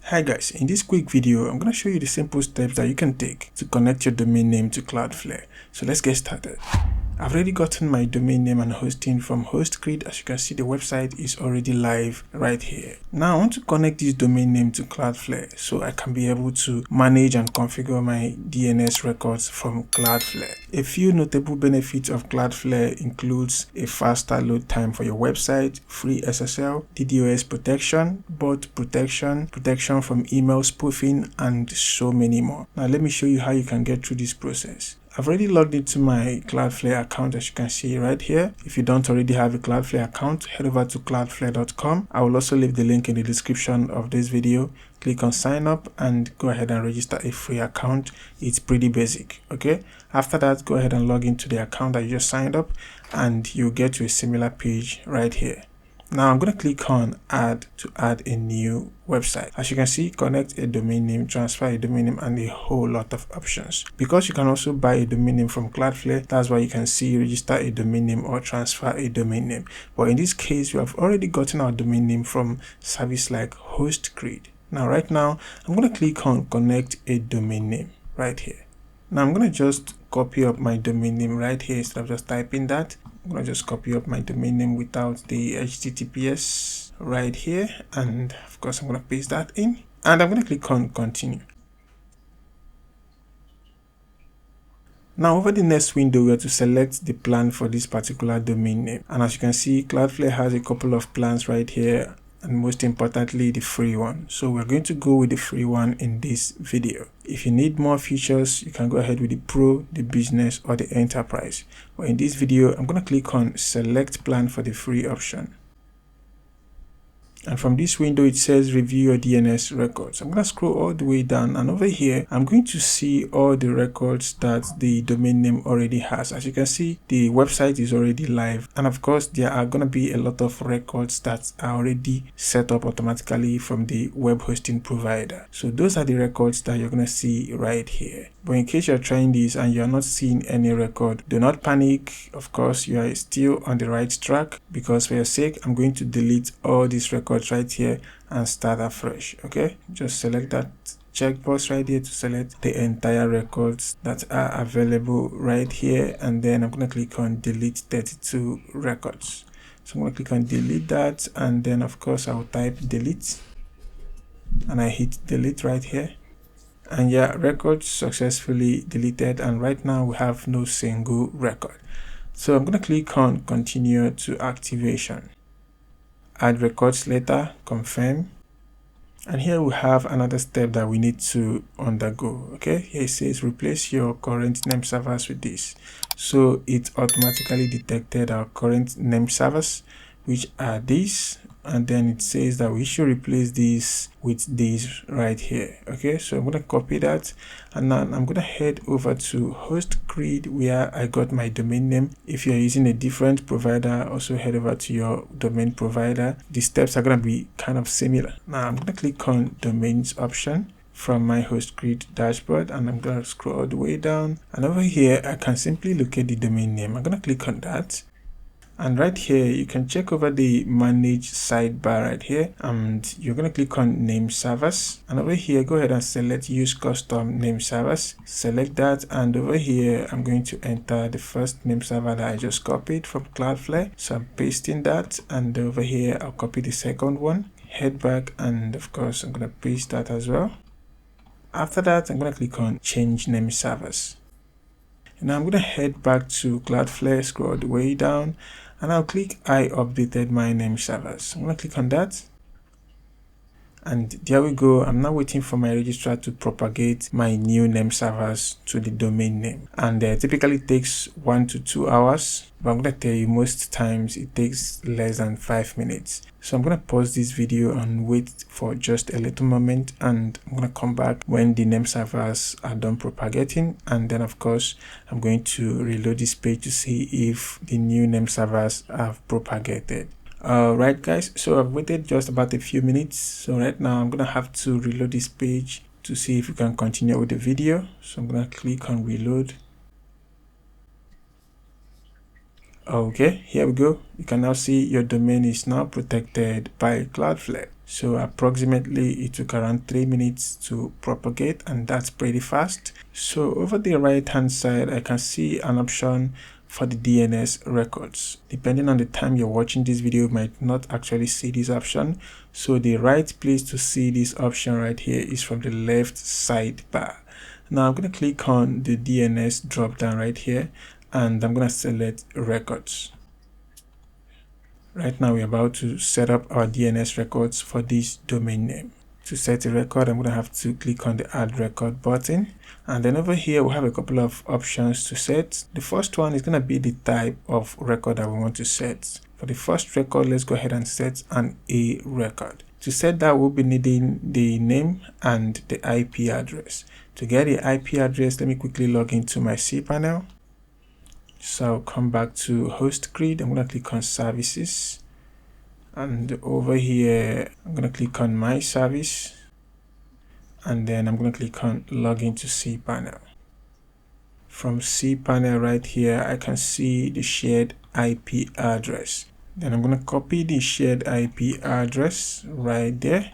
Hi guys, in this quick video, I'm going to show you the simple steps that you can take to connect your domain name to Cloudflare. So let's get started. I've already gotten my domain name and hosting from HostGrid. As you can see, the website is already live right here. Now I want to connect this domain name to Cloudflare so I can be able to manage and configure my DNS records from Cloudflare. A few notable benefits of Cloudflare includes a faster load time for your website, free SSL, DDoS protection, bot protection, protection from email spoofing, and so many more. Now let me show you how you can get through this process. I've already logged into my Cloudflare account, as you can see right here. If you don't already have a Cloudflare account, head over to cloudflare.com. I will also leave the link in the description of this video. Click on sign up and go ahead and register a free account. It's pretty basic, okay? After that, go ahead and log into the account that you just signed up and you'll get to a similar page right here. Now I'm going to click on add to add a new website. As you can see, connect a domain name, transfer a domain name, and a whole lot of options. Because you can also buy a domain name from Cloudflare, that's why you can see register a domain name or transfer a domain name. But in this case, we have already gotten our domain name from service like HostGrid. Now right now, I'm going to click on connect a domain name right here. Now I'm going to just copy up my domain name right here instead of just typing that. I'm going to just copy up my domain name without the HTTPS right here, and of course I'm going to paste that in, and I'm going to click on continue. Now over the next window, we have to select the plan for this particular domain name, and as you can see, Cloudflare has a couple of plans right here, and most importantly the free one. So we're going to go with the free one in this video. If you need more features, you can go ahead with the Pro, the Business, or the Enterprise. But in this video, I'm going to click on select plan for the free option. And from this window, it says review your DNS records. I'm going to scroll all the way down, and over here, I'm going to see all the records that the domain name already has. As you can see, the website is already live. And of course, there are going to be a lot of records that are already set up automatically from the web hosting provider. So those are the records that you're going to see right here. But in case you're trying this and you're not seeing any record, do not panic. Of course, you are still on the right track, because for your sake, I'm going to delete all these records right here and start afresh. Okay, just select that checkbox right here to select the entire records that are available right here, and then I'm going to click on delete 32 records. So I'm going to click on delete that, and then of course I'll type delete and I hit delete right here. And yeah, records successfully deleted, and right now we have no single record. So I'm going to click on continue to activation. Add records later, confirm. And here we have another step that we need to undergo. Okay, here it says replace your current name servers with this. So it automatically detected our current name servers, which are these, and then it says that we should replace these with these right here. Okay, so I'm going to copy that, and now I'm going to head over to HostGrid where I got my domain name. If you're using a different provider, also head over to your domain provider. The steps are going to be kind of similar. Now I'm going to click on domains option from my HostGrid dashboard, and I'm going to scroll all the way down, and over here I can simply locate the domain name. I'm going to click on that. And right here, you can check over the manage sidebar right here, and you're going to click on name servers. And over here, go ahead and select use custom name servers. Select that, and over here, I'm going to enter the first name server that I just copied from Cloudflare. So I'm pasting that, and over here, I'll copy the second one. Head back, and of course, I'm going to paste that as well. After that, I'm going to click on change name servers. Now I'm going to head back to Cloudflare, scroll all the way down, and I'll click I updated my name servers. I'm going to click on that. And there we go. I'm now waiting for my registrar to propagate my new name servers to the domain name. And typically takes 1 to 2 hours. But I'm going to tell you, most times it takes less than 5 minutes. So I'm going to pause this video and wait for just a little moment. And I'm going to come back when the name servers are done propagating. And then of course, I'm going to reload this page to see if the new name servers have propagated. Right guys, so I've waited just about a few minutes. So right now I'm gonna have to reload this page to see if we can continue with the video. So I'm gonna click on reload. Okay, here we go. You can now see your domain is now protected by Cloudflare. So approximately it took around 3 minutes to propagate, and that's pretty fast. So over the right hand side, I can see an option for the DNS records. Depending on the time you're watching this video, you might not actually see this option. So the right place to see this option right here is from the left sidebar. Now I'm going to click on the DNS drop down right here, and I'm going to select records. Right now we're about to set up our DNS records for this domain name. To set a record, I'm going to have to click on the add record button, and then over here we have a couple of options to set. The first one is going to be the type of record that we want to set. For the first record, let's go ahead and set an A record. To set that, we'll be needing the name and the IP address. To get the IP address, let me quickly log into my cPanel. So I'll come back to host grid. I'm going to click on services, and over here I'm going to click on my service, and then I'm going to click on login to cPanel. From cPanel right here, I can see the shared IP address. Then I'm going to copy the shared IP address right there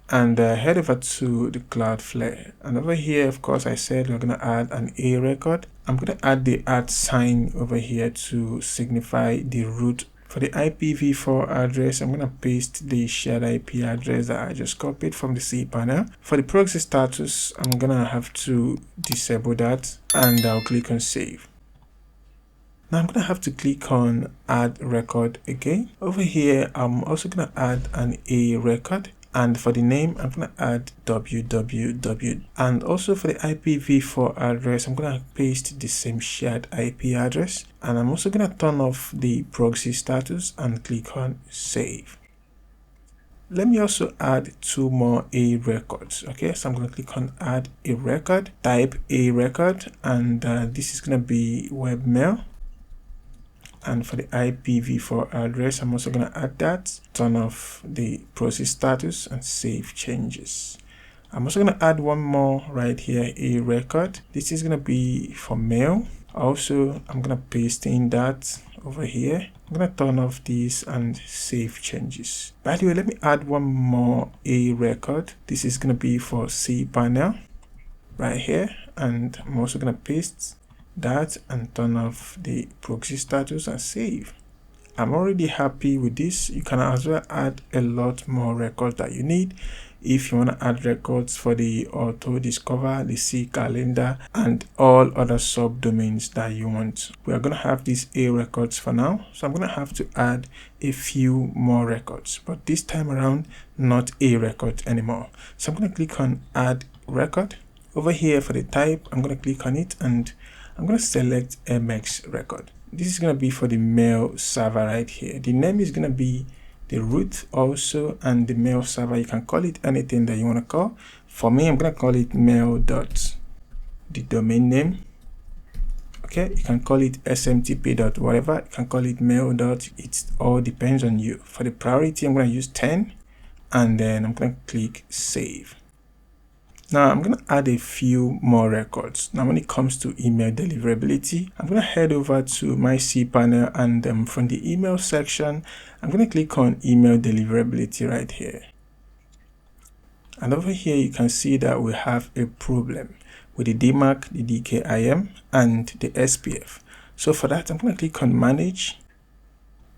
and head over to the Cloudflare. And over here, of course, I said we're going to add an A record. I'm going to add the @ sign over here to signify the root. For the IPv4 address, I'm going to paste the shared IP address that I just copied from the cPanel. For the proxy status, I'm going to have to disable that, and I'll click on save. Now I'm going to have to click on add record again. Over here, I'm also going to add an A record. And for the name, I'm going to add www. And also for the IPv4 address, I'm going to paste the same shared IP address. And I'm also going to turn off the proxy status and click on save. Let me also add 2 more A records. Okay, so I'm going to click on add a record, type A record, and this is going to be webmail. And for the IPv4 address, I'm also going to add that, turn off the proxy status and save changes. I'm also going to add one more right here, a record. This is going to be for mail. Also, I'm going to paste in that over here. I'm going to turn off this and save changes. By the way, let me add one more A record. This is going to be for cPanel right here. And I'm also going to paste that and turn off the proxy status and save. I'm already happy with this. You can as well add a lot more records that you need if you want to add records for the auto discover, the C calendar, and all other subdomains that you want. We are going to have these A records for now, so I'm going to have to add a few more records, but this time around not A record anymore. So I'm going to click on add record. Over here for the type, I'm going to click on it and I'm going to select MX record. This is going to be for the mail server right here. The name is going to be the root also, and the mail server, you can call it anything that you want to call. For me, I'm going to call it mail dot the domain name. Okay, you can call it smtp dot whatever, you can call it mail dot, it all depends on you. For the priority, I'm going to use 10, and then I'm going to click save. Now I'm going to add a few more records. Now when it comes to email deliverability, I'm going to head over to my cPanel, and from the email section, I'm going to click on email deliverability right here. And over here, you can see that we have a problem with the DMARC, the DKIM, and the SPF. So for that, I'm going to click on manage.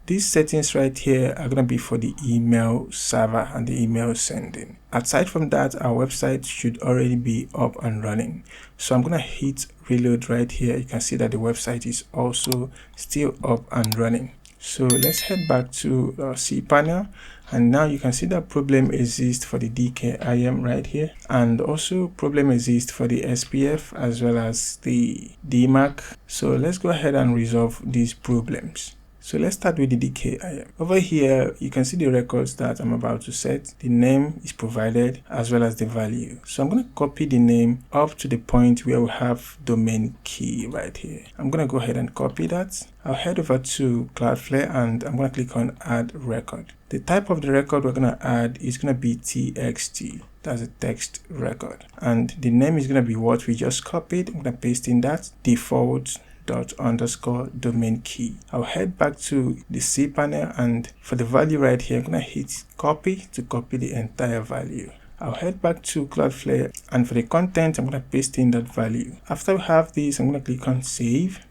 These settings right here are going to be for the email server and the email sending. Aside from that, our website should already be up and running. So I'm going to hit reload right here. You can see that the website is also still up and running. So let's head back to our cPanel, and now you can see that problem exists for the DKIM right here, and also problem exists for the SPF as well as the DMARC. So let's go ahead and resolve these problems. So let's start with the DKIM. Over here, you can see the records that I'm about to set. The name is provided as well as the value. So I'm going to copy the name up to the point where we have domain key right here. I'm going to go ahead and copy that. I'll head over to Cloudflare and I'm going to click on add record. The type of the record we're going to add is going to be TXT. That's a text record. And the name is going to be what we just copied. I'm going to paste in that default ._domain key. I'll head back to the cPanel, and for the value right here, I'm going to hit copy to copy the entire value. I'll head back to Cloudflare, and for the content, I'm going to paste in that value. After we have this, I'm going to click on save.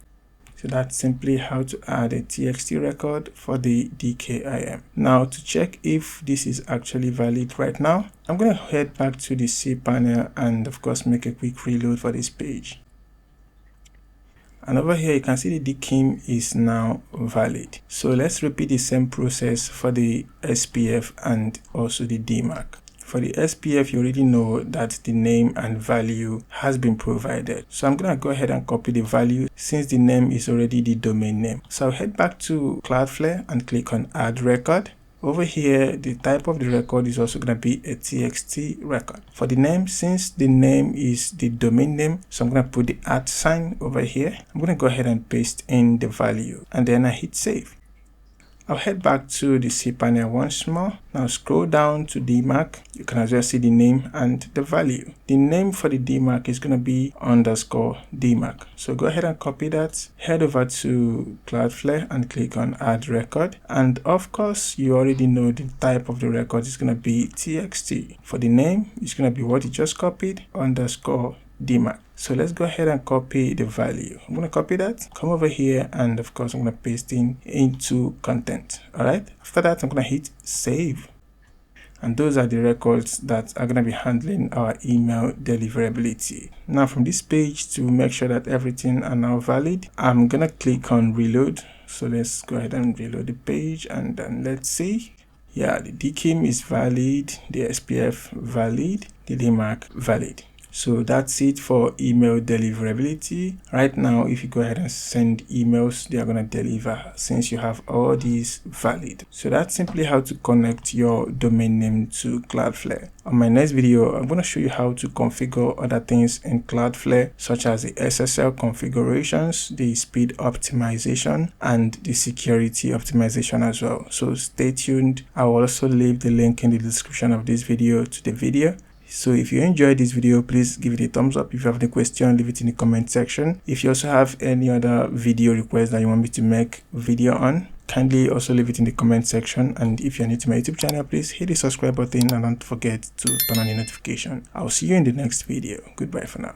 So that's simply how to add a TXT record for the DKIM. Now to check if this is actually valid right now, I'm going to head back to the cPanel and of course make a quick reload for this page. And over here you can see the DKIM is now valid. So let's repeat the same process for the SPF and also the DMARC. For the SPF, you already know that the name and value has been provided. So I'm going to go ahead and copy the value since the name is already the domain name. So I'll head back to Cloudflare and click on add record. Over here, the type of the record is also going to be a TXT record. For the name, since the name is the domain name, so I'm going to put the @ sign over here. I'm going to go ahead and paste in the value and then I hit save. I'll head back to the cPanel once more. Now scroll down to DMARC. You can as well see the name and the value. The name for the DMARC is going to be _DMARC. So go ahead and copy that. Head over to Cloudflare and click on add record. And of course, you already know the type of the record is going to be TXT. For the name, it's going to be what you just copied, _DMARC. So let's go ahead and copy the value. I'm going to copy that, come over here, and of course I'm going to paste into content. All right. After that, I'm going to hit save. And those are the records that are going to be handling our email deliverability. Now from this page, to make sure that everything are now valid, I'm going to click on reload. So let's go ahead and reload the page, and then let's see. Yeah, the DKIM is valid, the SPF valid, the DMARC valid. So that's it for email deliverability. Right now, if you go ahead and send emails, they are going to deliver since you have all these valid. So that's simply how to connect your domain name to Cloudflare. On my next video, I'm going to show you how to configure other things in Cloudflare, such as the SSL configurations, the speed optimization, and the security optimization as well. So stay tuned. I will also leave the link in the description of this video to the video. So if you enjoyed this video, please give it a thumbs up. If you have any question, leave it in the comment section. If you also have any other video requests that you want me to make video on, kindly also leave it in the comment section. And if you're new to my YouTube channel, please hit the subscribe button and don't forget to turn on the notification. I'll see you in the next video. Goodbye for now.